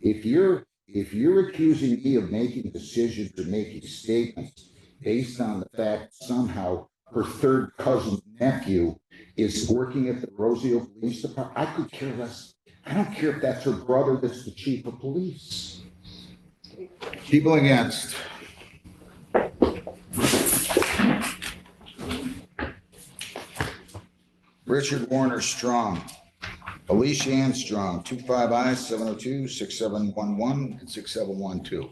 If you're accusing me of making decisions or making statements based on the fact somehow her third cousin's nephew is working at the Rosio Police Department, I could care less. I don't care if that's her brother that's the chief of police. People against. Richard Warner Strong. Alicia Ann Strong, 25I, 702-6711 and 6712.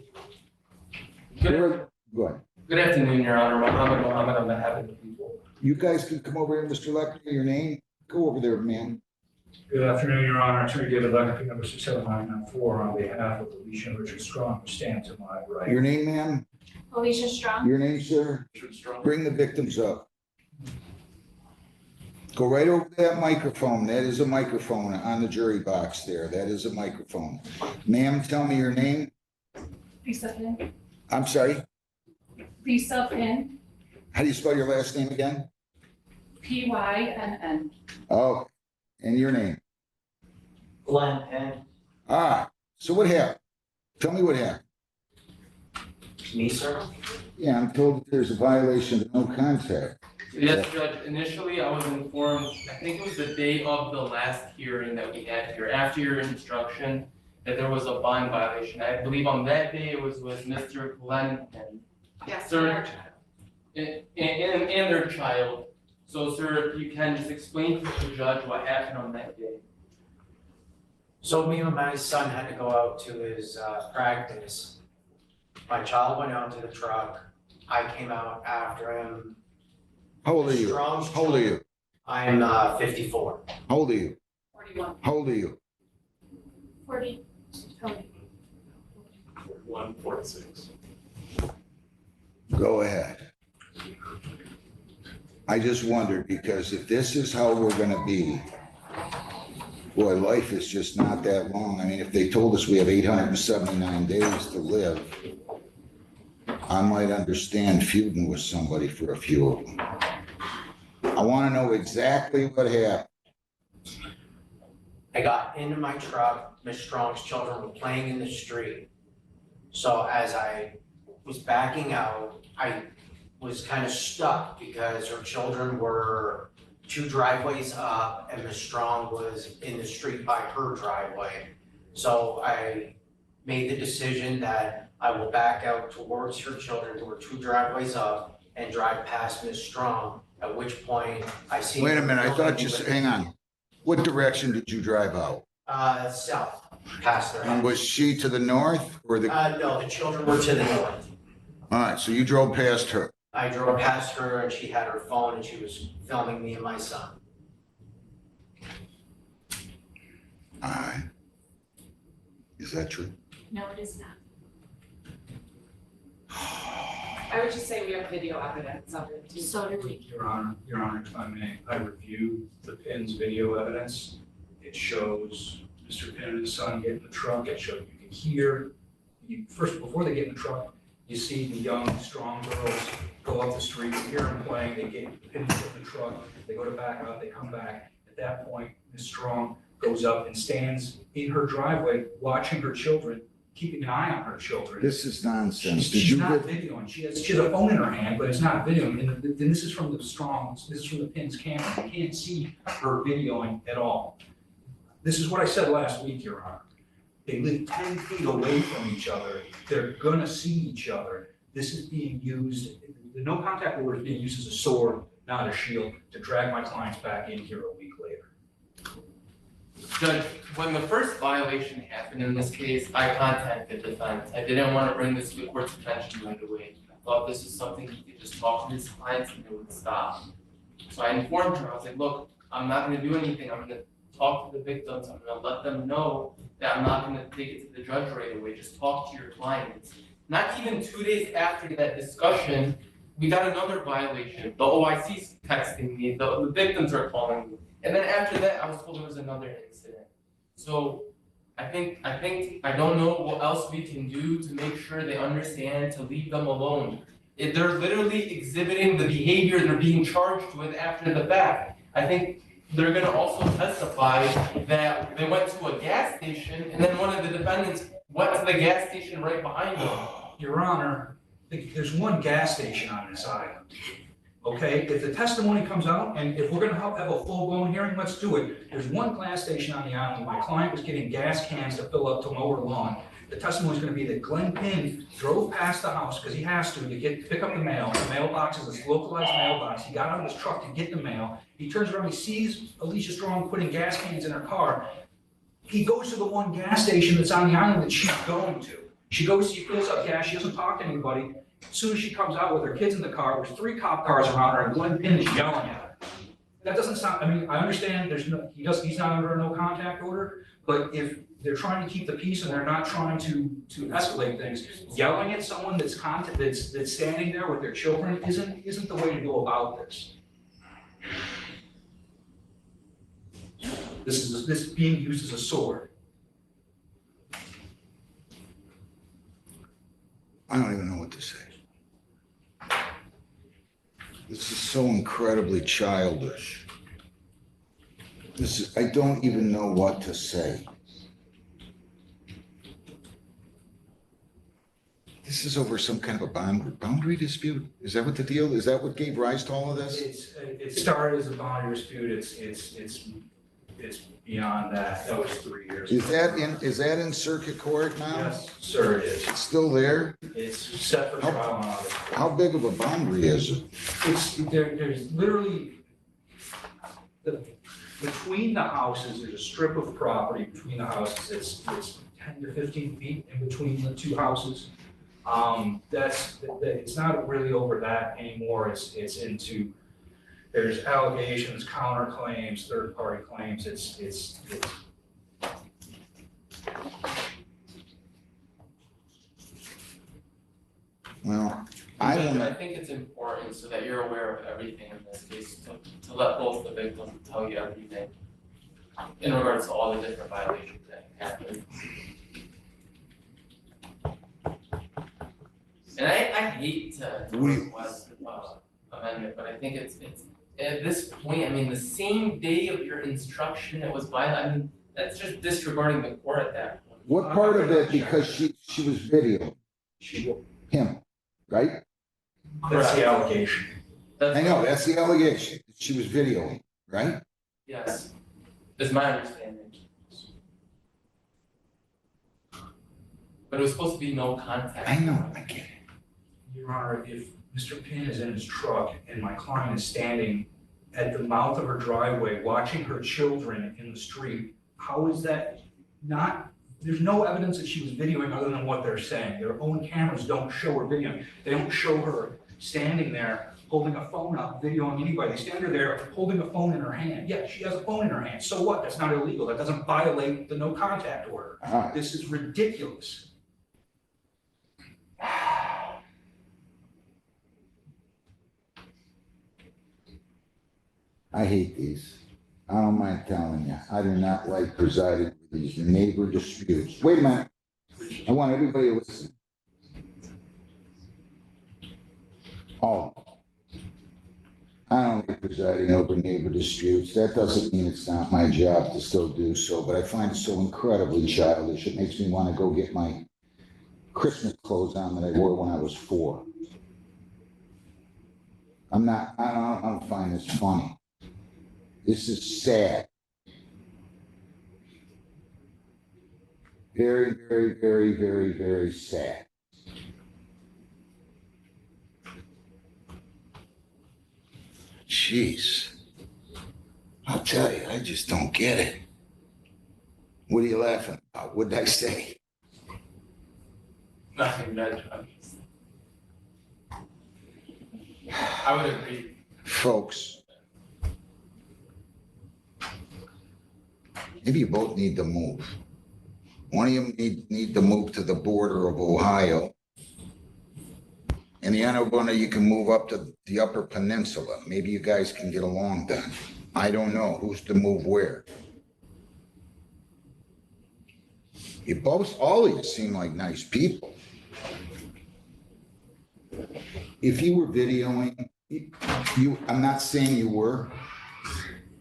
Go ahead. Good afternoon, Your Honor. Mohammed on behalf of the people. You guys can come over here, Mr. Lecter, your name. Go over there, man. Good afternoon, Your Honor. Attorney David Lecter, number 67994, on behalf of Alicia and Richard Strong, who stand to my right. Your name, ma'am? Alicia Strong. Your name, sir? Richard Strong. Bring the victims up. Go right over that microphone. That is a microphone on the jury box there. That is a microphone. Ma'am, tell me your name. Lisa Pin. I'm sorry. Lisa Pin. How do you spell your last name again? Pynn. Oh, and your name? Glenn Penn. Ah, so what happened? Tell me what happened. Me, sir? Yeah, I'm told that there's a violation of no contact. Yes, Judge. Initially, I was informed, I think it was the day of the last hearing that we had here, after your instruction, that there was a bond violation. I believe on that day it was with Mr. Glenn and Yes, sir, and their child. So, sir, if you can just explain to the judge what happened on that day. So me and my son had to go out to his practice. My child went out to the truck. I came out after him. How old are you? How old are you? I'm 54. How old are you? 41. How old are you? 40. 146. Go ahead. I just wondered, because if this is how we're gonna be, boy, life is just not that long. I mean, if they told us we have 879 days to live, I might understand feuding with somebody for a few of them. I want to know exactly what happened. I got into my truck. Miss Strong's children were playing in the street. So as I was backing out, I was kind of stuck because her children were 2 driveways up and Miss Strong was in the street by her driveway. So I made the decision that I will back out towards her children who were 2 driveways up and drive past Miss Strong, at which point I see. Wait a minute, I thought you said, hang on. What direction did you drive out? South, past their And house. was she to the north or the? No, the children were to the north. All right, so you drove past her. I drove past her and she had her phone and she was filming me and my son. All right. Is that true? No, it is not. I would just say we have video evidence of it too. So do we. Your Honor, if I may, I reviewed the Pinn's video evidence. It shows Mr. Penn and his son get in the truck. It shows you can hear, first, before they get in the truck, you see the young, strong girls go up the street, you hear them playing, they get the Penn in the truck, they go to back out, they come back. At that point, Ms. Strong goes up and stands in her driveway, watching her children, keeping an eye on her children. This is nonsense. She's not videoing. She has a phone in her hand, but it's not videoing. And this is from the Strong's, this is from the Pinn's camera. You can't see her videoing at all. This is what I said last week, Your Honor. They live 10 feet away from each other. They're gonna see each other. This is being used, the no contact order is being used as a sword, not a shield, to drag my clients back in here a week later. Judge, when the first violation happened in this case, I contacted the defense. I didn't want to bring this to the court's attention right away. I thought this is something he could just talk to his clients and it would stop. So I informed her, I was like, look, I'm not gonna do anything. I'm gonna talk to the victims. I'm gonna let them know that I'm not gonna take it to the judge right away. Just talk to your clients. Not even 2 days after that discussion, we got another violation. The OIC's texting me, the victims are calling me. And then after that, I was told there was another incident. So I don't know what else we can do to make sure they understand to leave them alone. If they're literally exhibiting the behavior they're being charged with after the fact. I think they're gonna also testify that they went to a gas station and then one of the defendants went to the gas station right behind them. Your Honor, there's one gas station on this island. Okay, if the testimony comes out, and if we're gonna have a full-blown hearing, let's do it. There's one gas station on the island. My client was getting gas cans to fill up to mow her lawn. The testimony is gonna be that Glenn Pinn drove past the house, because he has to pick up the mail. The mailbox is a localized mailbox. He got out of his truck to get the mail. He turns around, he sees Alicia Strong putting gas cans in her car. He goes to the one gas station that's on the island that she's going to. She goes, she fills up gas, she doesn't talk to anybody. As soon as she comes out with her kids in the car, there's 3 cop cars around her, and Glenn Pinn is yelling at her. That doesn't sound, I mean, I understand he's not under a no contact order, but if they're trying to keep the peace and they're not trying to escalate things, yelling at someone that's standing there with their children isn't the way to go about this. This is being used as a sword. I don't even know what to say. This is so incredibly childish. I don't even know what to say. This is over some kind of a boundary dispute? Is that what the deal, is that what gave rise to all of this? It started as a boundary dispute, it's beyond that. That was 3 years ago. Is that in circuit court now? Yes, sir, it is. It's still there? It's set for trial on August. How big of a boundary is it? There's literally, between the houses, there's a strip of property between the houses. It's 10 to 15 feet in between the 2 houses. It's not really over that anymore. It's into, there's allegations, counterclaims, third-party claims. It's Well, I think it's important so that you're aware of everything in this case, to let both the victims tell you everything in regards to all the different violations that happened. And I hate to request amendment, but I think it's at this point, I mean, the same day of your instruction, it was violent. I mean, that's just disregarding the court at that point. what part of it, because she was videoing him, right? That's the allegation. I know, that's the allegation. She was videoing, right? Yes, is my understanding. But it was supposed to be no contact. I know, I get it. Your Honor, if Mr. Pinn is in his truck and my client is standing at the mouth of her driveway watching her children in the street, how is that not, there's no evidence that she was videoing other than what they're saying. Their own cameras don't show her videoing. They don't show her standing there holding a phone up, videoing anybody. They stand her there holding a phone in her hand. Yeah, she has a phone in her hand. So what? That's not illegal. That doesn't violate the no contact order. This is ridiculous. I hate these. I don't mind telling you. I do not like presiding over these neighbor disputes. Wait a minute. I want everybody to listen. Oh. I don't like presiding over neighbor disputes. That doesn't mean it's not my job to still do so, but I find it so incredibly childish. It makes me want to go get my Christmas clothes on that I wore when I was 4. I don't find this funny. This is sad. Very, very, very, very, very sad. Jeez. I'll tell you, I just don't get it. What are you laughing about? What did I say? Nothing, Judge. I would agree. Folks, maybe you both need to move. One of you need to move to the border of Ohio. And the other one of you can move up to the Upper Peninsula. Maybe you guys can get along then. I don't know who's to move where. You both, all of you seem like nice people. If you were videoing, I'm not saying you were,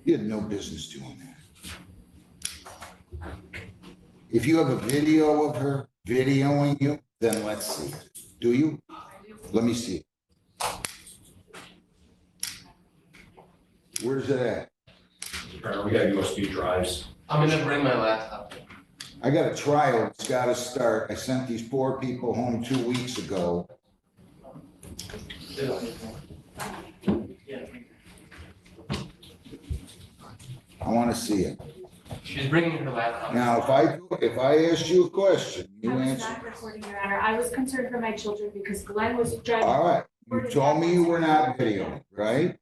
You had no business doing that. If you have a video of her videoing you, then let's see it. Do you? Let me see it. Where's it at? We got USB drives. I'm gonna bring my laptop. I got a trial, it's gotta start. I sent these poor people home 2 weeks ago. I wanna see it. She's bringing her laptop. Now, if I asked you a question, you I was answer. not recording, Your Honor. I was concerned for my children because Glenn was driving. All right, you told me you were not videoing, right?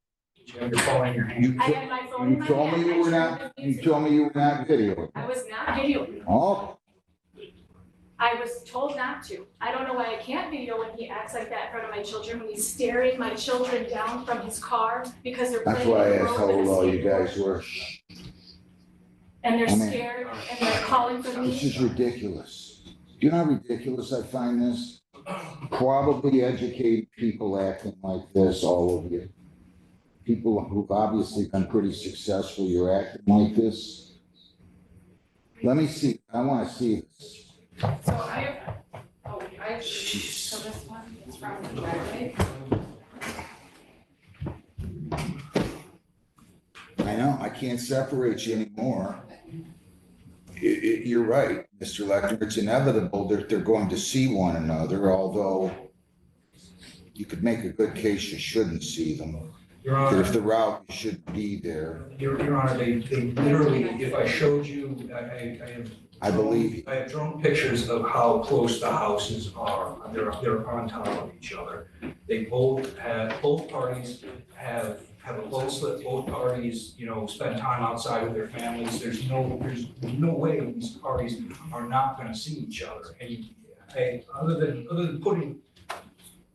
You have your phone in your hand. You I to- had my phone in you my told hand. me you were not, you told me you were not videoing. I was not videoing. Oh, I was told not to. I don't know why I can't video when he acts like that in front of my children, when he's staring my children down from his car because they're that's playing why I in the asked road how with a old all you skateboard. guys were. And they're I mean- scared and they're calling for This me. is ridiculous. Do you know how ridiculous I find this? Probably educated people acting like this, all of you. People who've obviously been pretty successful, you're acting like this. Let me see, I wanna see this. So so this one is from the driveway. I know, I can't separate you anymore. You're right, Mr. Lecter, it's inevitable that they're going to see one another, although you could make a good case you shouldn't see them. Your That Honor, if they're out, you shouldn't be there. Your Honor, they literally, if I showed you, I have. I believe you. I have drawn pictures of how close the houses are. They're on top of each other. They both parties have a low slip, both parties, spend time outside with their families. There's no way these parties are not gonna see each other. And other than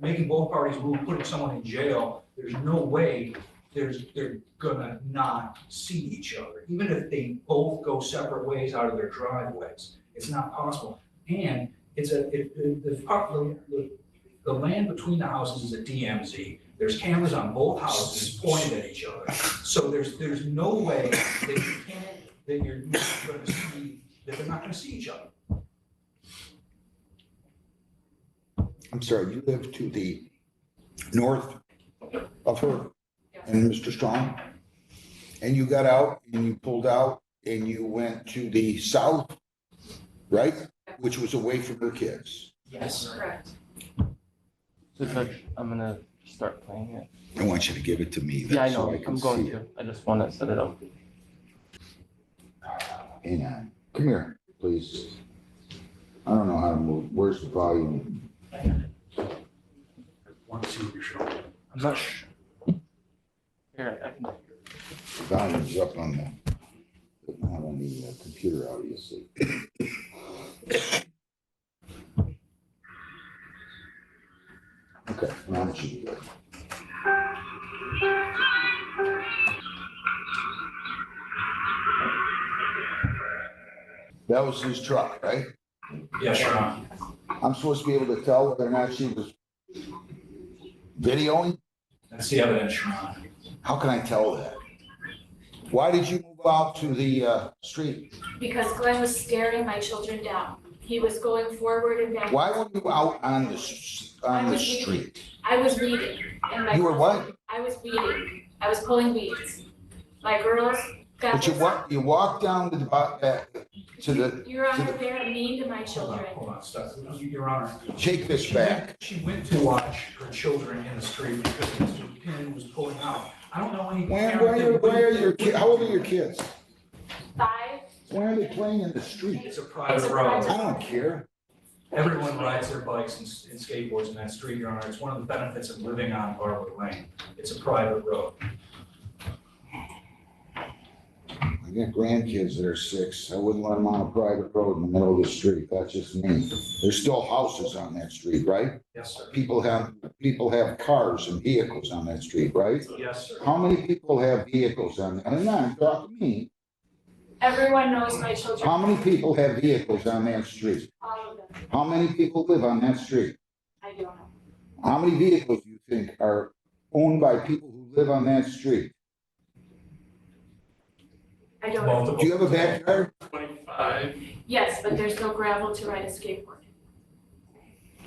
making both parties move, putting someone in jail, there's no way they're gonna not see each other. Even if they both go separate ways out of their driveways, it's not possible. And the land between the houses is a DMZ. There's cameras on both houses pointed at each other. So there's no way that you're not gonna see, that they're not gonna see each other. I'm sorry, you live to the north of her and Mr. Strong? And you got out and you pulled out and you went to the south, right? Which was away from her kids. Yes. Correct. So Judge, I'm gonna start playing it. I want you to give it to me. Yeah, I so know, can I'm going see it. to. I just wanna set it up. Hang on, come here, please. I don't know how to move. Where's the volume? Want to see what you're showing. I'm not sure. Here, I can. The volume's up on not on the computer, obviously. Okay, now it should be good. That was his truck, right? Yes, Your Honor. I'm supposed to be able to tell whether or not she was videoing? That's the evidence, Your Honor. How can I tell that? Why did you move out to the street? Because Glenn was staring my children down. He was going forward and back. Why were you out on the street? I was weeding. And my You were girls- what? I was weeding. I was pulling weeds. My girls got. But you walked down to the, Your Honor, they're mean to my Hold children. on, stop. Your Honor. take this back. She went to watch her children in the street because Mr. Pin was pulling out. I don't know any. Where are your kids? How old are your kids? 5. Why are they playing in the street? It's a private It's a road. I don't care. Everyone rides their bikes and skateboards in that street, Your Honor. It's one of the benefits of living on Barber Lane. It's a private road. I got grandkids that are 6. I wouldn't let them on a private road in the middle of the street. That's just me. There's still houses on that street, right? Yes, sir. People have cars and vehicles on that street, right? Yes, sir. How many people have vehicles on that? I'm not talking to me. Everyone knows my children. How many people have vehicles on that street? All of them. How many people live on that street? I don't know. How many vehicles do you think are owned by people who live on that street? I don't. Multiple. Do you have a backyard? 25. Yes, but there's no gravel to ride a skateboard.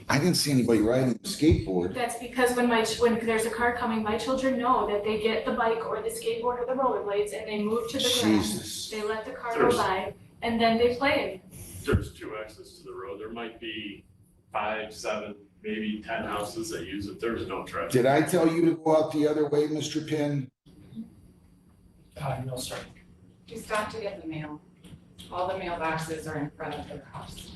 I didn't see anybody riding a skateboard. That's because when there's a car coming, my children know that they get the bike or the skateboard or the rollerblades and they move to the grass. Jesus. They let the car go by and then they play. There's two exits to the road. There might be 5, 7, maybe 10 houses that use it. There's no traffic. Did I tell you to go out the other way, Mr. Pinn? No, sir. We stopped to get the mail. All the mailboxes are in front of their house.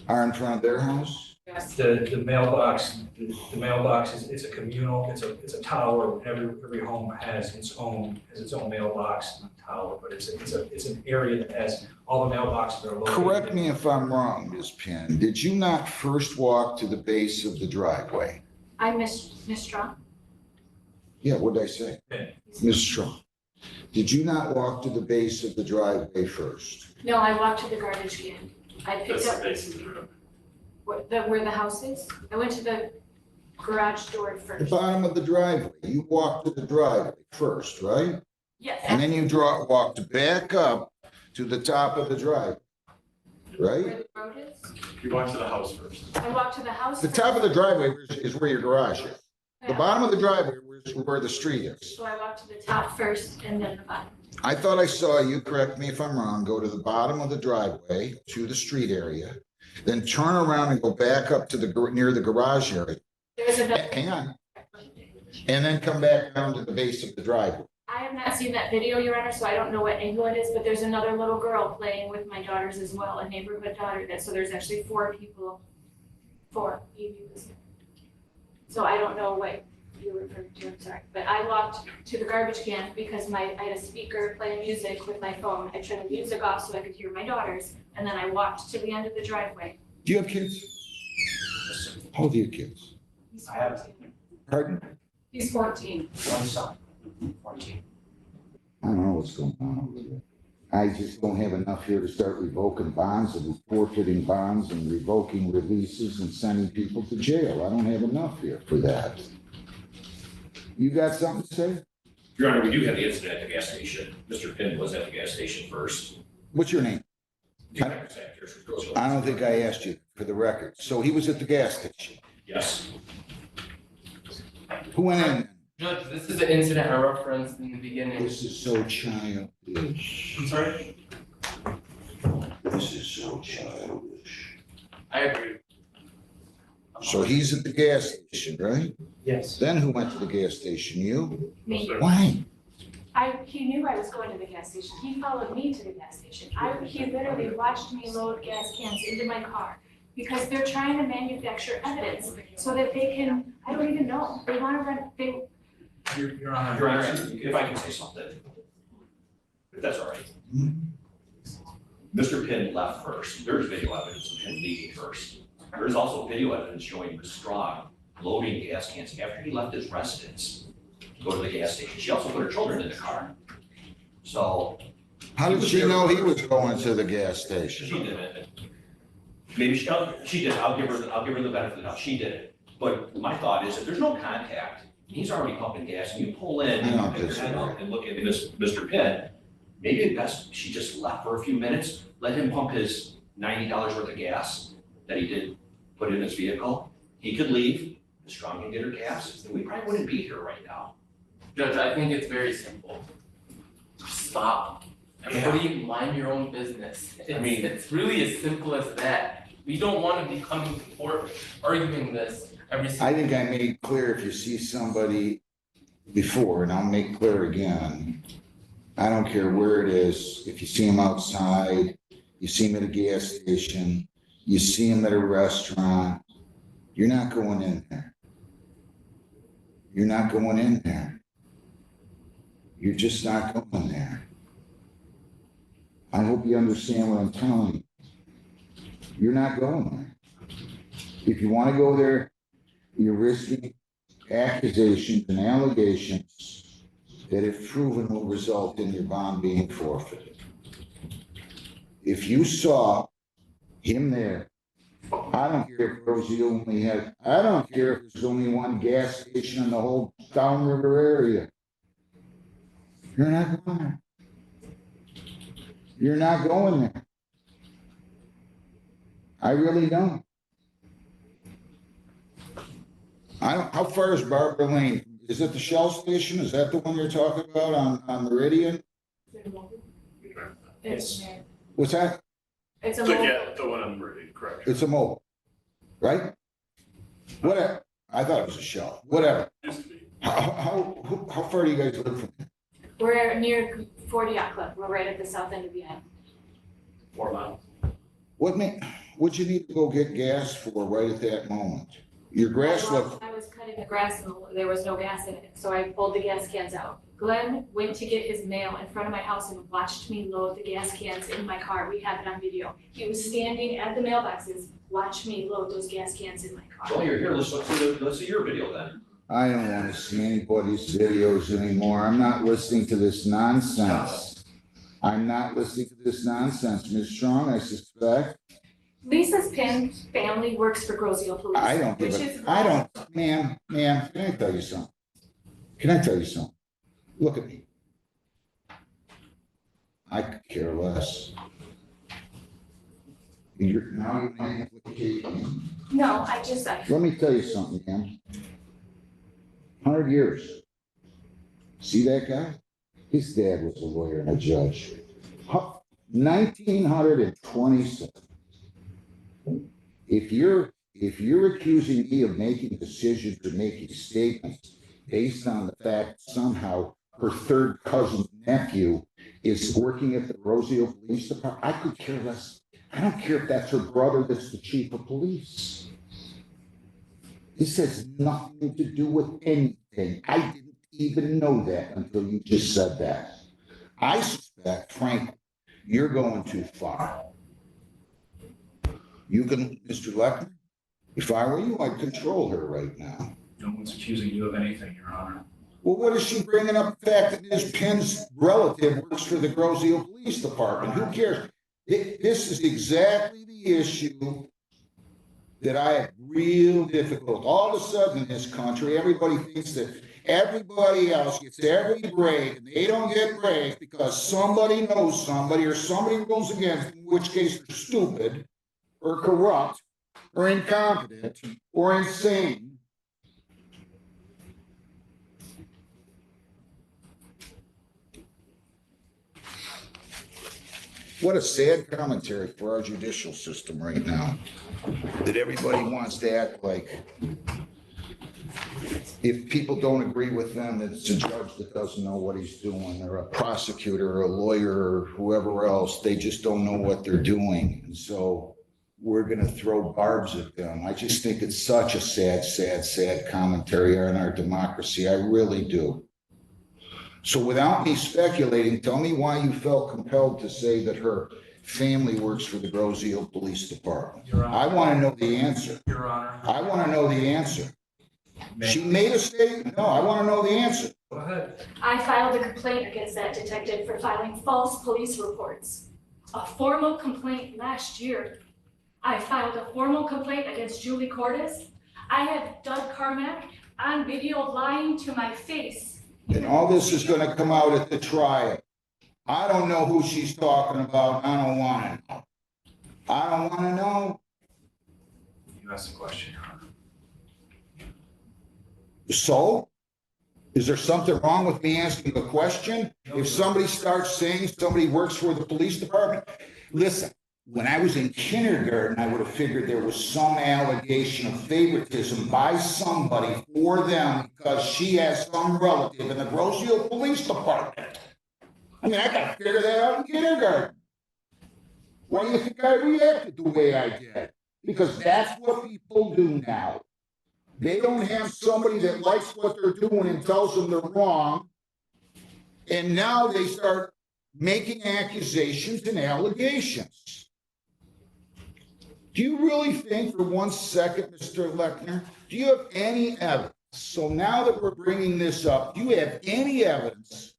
Are in front of their house? Yes. The mailbox, the mailbox is, it's a communal, it's a tower, every home has its own mailbox and tower, but it's an area that has, all the mailboxes are located. Correct me if I'm wrong, Ms. Pinn. Did you not first walk to the base of the driveway? I miss Strong. Yeah, what did I say? Pinn. Ms. Strong. Did you not walk to the base of the driveway first? No, I walked to the garbage can. I picked That's the up base of the road. where the house is. I went to the garage door The first. bottom of the driveway. You walked to the driveway first, right? And Yes, then you walked back up to the top of the driveway, right? where the road is. You walk to the house first. I walked to the house. The top of the driveway is where your garage is. The bottom of the driveway is where the street is. So I walked to the top first and then the bottom. I thought I saw you, correct me if I'm wrong, go to the bottom of the driveway to the street area, then turn around and go back up to near the garage area. There's a. Hang on. And then come back down to the base of the driveway. I have not seen that video, Your Honor, so I don't know what angle it is, but there's another little girl playing with my daughters as well, a neighborhood daughter, so there's actually 4 people. 4, Evie was there. So I don't know what you referred to, I'm sorry, but I walked to the garbage can because I had a speaker playing music with my phone. I turned the music off so I could hear my daughters, and then I walked to the end of the driveway. Do you have kids? How old are your kids? I have Pardon? He's 14. one son, 14. I don't know what's going on over there. I just don't have enough here to start revoking bonds and forfeiting bonds and revoking releases and sending people to jail. I don't have enough here for that. You got something to say? Your Honor, we do have the incident at the gas station. Mr. Pinn was at the gas station first. What's your name? I don't think I asked you for the record. So he was at the gas station. Yes. Who went in? Judge, this is the incident I referenced in the beginning. This is so childish. I'm sorry? This is so childish. I agree. So he's at the gas station, right? Yes. Then who went to the gas station? You? Me. Why? He knew I was going to the gas station. He followed me to the gas station. He literally watched me load gas cans into my car because they're trying to manufacture evidence so that they can, I don't even know, they want to run, Your Honor. Your Honor, if I can say something, if that's all right. Mr. Pinn left first. There's video evidence of him leaving first. There's also video evidence showing Ms. Strong loading gas cans after he left his residence to go to the gas station. She also put her children in the car. So. How did she know he was going to the gas She station? did it. Maybe she did. I'll give her the benefit of the doubt. She did it. But my thought is if there's no contact, he's already pumping gas and you pull in I don't and your head up and look at Mr. Pinn, maybe at best she just left for a few minutes, let him pump his $90 worth of gas that he did put in his vehicle. He could leave, Ms. Strong can get her gas, and we probably wouldn't be here right now. Judge, I think it's very simple. Stop. Everybody mind your own business. It's really as simple as that. We don't want to be coming to court arguing this every single. I think I made clear if you see somebody before, and I'll make clear again, I don't care where it is, if you see him outside, you see him at a gas station, you see him at a restaurant, you're not going in there. You're not going in there. You're just not going there. I hope you understand what I'm telling you. You're not going there. If you want to go there, you're risking accusations and allegations that, if proven, will result in your bond being forfeited. If you saw him there, I don't care if I don't care if there's only one gas station in the whole downriver area. You're not going there. You're not going there. I really don't. How far is Barbara Lane? Is it the Shell station? Is that the one you're talking about on Meridian? It's, What's that? it's a So, mobile. yeah, the one I'm reading, correct. It's a mobile, right? Whatever. I thought it was a Shell. Whatever. Used to be. How far do you guys live from here? We're near 40 Yacht Club. We're right at the south end of the island. 4 miles. What'd you need to go get gas for right at that moment? Your grass looked, I was cutting the grass and there was no gas in it, so I pulled the gas cans out. Glenn went to get his mail in front of my house and watched me load the gas cans in my car. We have it on video. He was standing at the mailboxes, watched me load those gas cans in my car. Well, you're here, let's see your video then. I don't want to see anybody's videos anymore. I'm not listening to this nonsense. I'm not listening to this nonsense. Ms. Strong, I suspect. Lisa's Pin family works for Grosio Police. I don't give ma'am, can I tell you something? Can I tell you something? Look at me. I could care less. You're now implicating. No, I Let me tell you something, ma'am. 100 years. See that guy? His dad was a lawyer and a judge. 1927. If you're accusing me of making decisions or making statements based on the fact somehow her third cousin's nephew is working at the Rosio Police Department, I could care less. I don't care if that's her brother that's the chief of police. This has nothing to do with anything. I didn't even know that until you just said that. I suspect, frankly, you're going too far. You can, Mr. Lechner, if I were you, I'd control her right now. No one's accusing you of anything, Your Honor. Well, what is she bringing up the fact that Ms. Penn's relative works for the Grosio Police Department? Who cares? This is exactly the issue that I have real difficult. All of a sudden in this country, everybody thinks that everybody else gets every break, and they don't get breaks because somebody knows somebody or somebody rules against them, in which case they're stupid or corrupt or incompetent or insane. What a sad commentary for our judicial system right now, that everybody wants to act like if people don't agree with them, it's a judge that doesn't know what he's doing, or a prosecutor or a lawyer or whoever else. They just don't know what they're doing. And so we're going to throw barbs at them. I just think it's such a sad, sad, sad commentary on our democracy. I really do. So without me speculating, tell me why you felt compelled to say that her family works for the Grosio Police Department. Your Honor. I want to know the answer. Your Honor. I want to know the answer. She made a statement. No, I want to know the answer. Go ahead. I filed a complaint against that detective for filing false police reports. A formal complaint last year. I filed a formal complaint against Julie Cordes. I had Doug Carmack on video lying to my face. And all this is going to come out at the trial. I don't know who she's talking about. I don't want to know. I don't want to know. You asked a question, Your Honor. So, is there something wrong with me asking a question? If somebody starts saying somebody works for the police department, listen, when I was in kindergarten, I would have figured there was some allegation of favoritism by somebody for them because she has some relative in the Grosio Police Department. I mean, I got to figure that out in kindergarten. Why do you think I reacted the way I did? Because that's what people do now. They don't have somebody that likes what they're doing and tells them they're wrong. And now they start making accusations and allegations. Do you really think for 1 second, Mr. Lechner, do you have any evidence? So now that we're bringing this up, do you have any evidence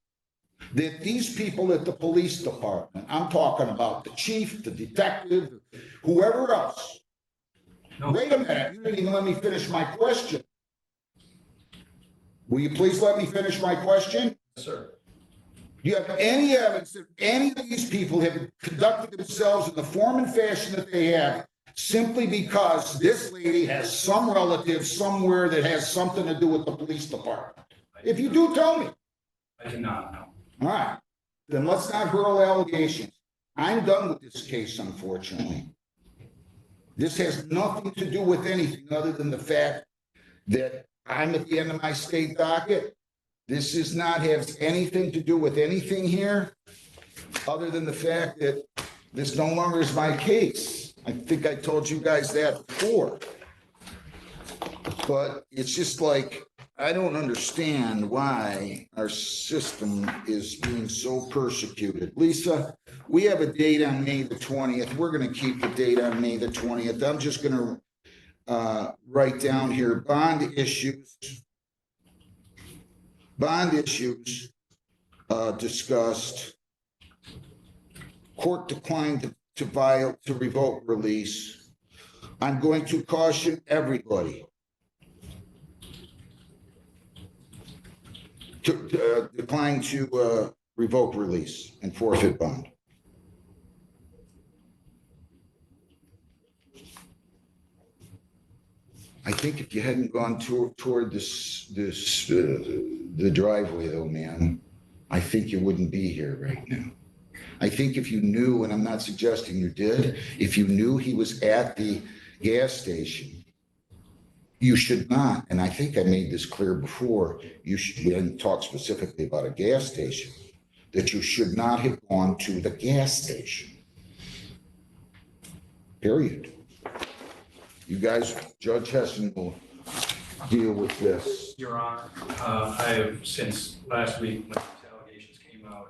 that these people at the police department, I'm talking about the chief, the detective, whoever else, No. wait a minute, you didn't even let me finish my question. Will you please let me finish my question? Yes, sir. Do you have any evidence that any of these people have conducted themselves in the form and fashion that they have simply because this lady has some relative somewhere that has something to do with the police department? If you do, tell me. I do not know. All right, then let's not hurl allegations. I'm done with this case, unfortunately. This has nothing to do with anything other than the fact that I'm at the end of my state docket. This does not have anything to do with anything here, other than the fact that this no longer is my case. I think I told you guys that before. But it's just like, I don't understand why our system is being so persecuted. Lisa, we have a date on May the 20th. We're going to keep the date on May the 20th. I'm just going to write down here, bond issues discussed, court declined to revoke release. I'm going to caution everybody to decline to revoke release and forfeit bond. I think if you hadn't gone toward the driveway though, man, I think you wouldn't be here right now. I think if you knew, and I'm not suggesting you did, if you knew he was at the gas station, you should not, and I think I made this clear before, we didn't talk specifically about a gas station, that you should not have gone to the gas station. Period. You guys, Judge Hessen will deal with this. Your Honor, I have, since last week when these allegations came out,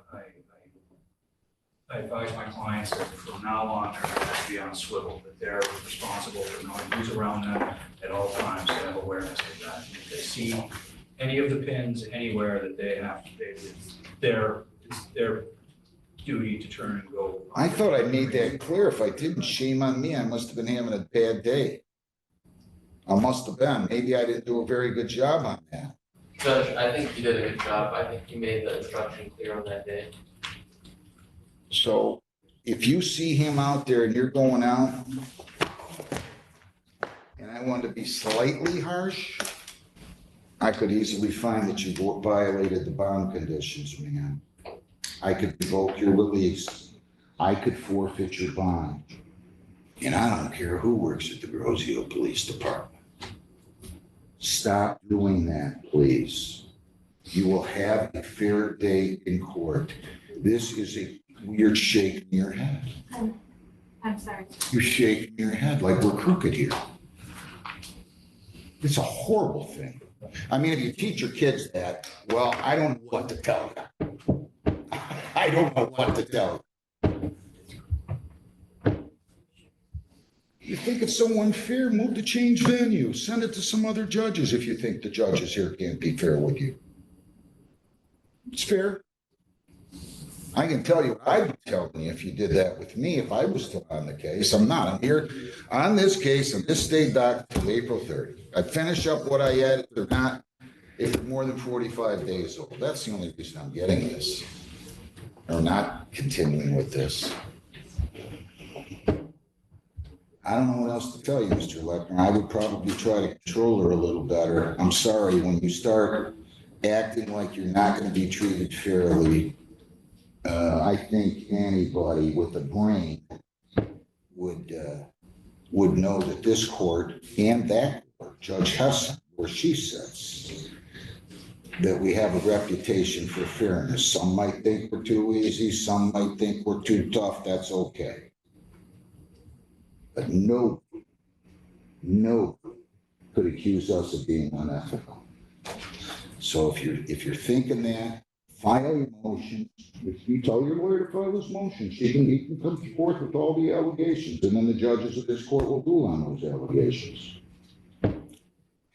I advised my clients that from now on, they're going to have to be on a swivel, that they're responsible for knowing who's around them at all times, to have awareness of that. If they see any of the pins anywhere that they have, it's their duty to turn and go. I thought I made that clear. If I didn't, shame on me. I must have been having a bad day. I must have been. Maybe I didn't do a very good job on that. Judge, I think you did a good job. I think you made the instruction clear on that day. So if you see him out there and you're going out, and I want to be slightly harsh, I could easily find that you violated the bond conditions, man. I could revoke your release. I could forfeit your bond. And I don't care who works at the Grosio Police Department. Stop doing that, please. You will have a fair day in court. This is a weird shaking your head. I'm sorry. You're shaking your head like we're crooked here. It's a horrible thing. I mean, if you teach your kids that, well, I don't know what to tell you. I don't know what to tell you. You think it's so unfair, move to change venue. Send it to some other judges if you think the judges here can't be fair with you. It's fair. I can tell you what I would tell me if you did that with me if I was still on the case. I'm not. I'm here on this case on this state docket till April 30th. I finish up what I had. They're not, if they're more than 45 days old. That's the only reason I'm getting this. Or not continuing with this. I don't know what else to tell you, Mr. Lechner. I would probably try to control her a little better. I'm sorry, when you start acting like you're not going to be treated fairly, I think anybody with a brain would know that this court and that court, Judge Hessen, where she sits, that we have a reputation for fairness. Some might think we're too easy. Some might think we're too tough. That's okay. But no could accuse us of being unethical. So if you're thinking that, file your motions. If you tell your lawyer to file his motion, he can come forth with all the allegations, and then the judges of this court will rule on those allegations.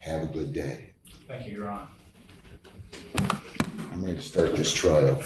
Have a good day. Thank you, Your Honor. I'm ready to start this trial.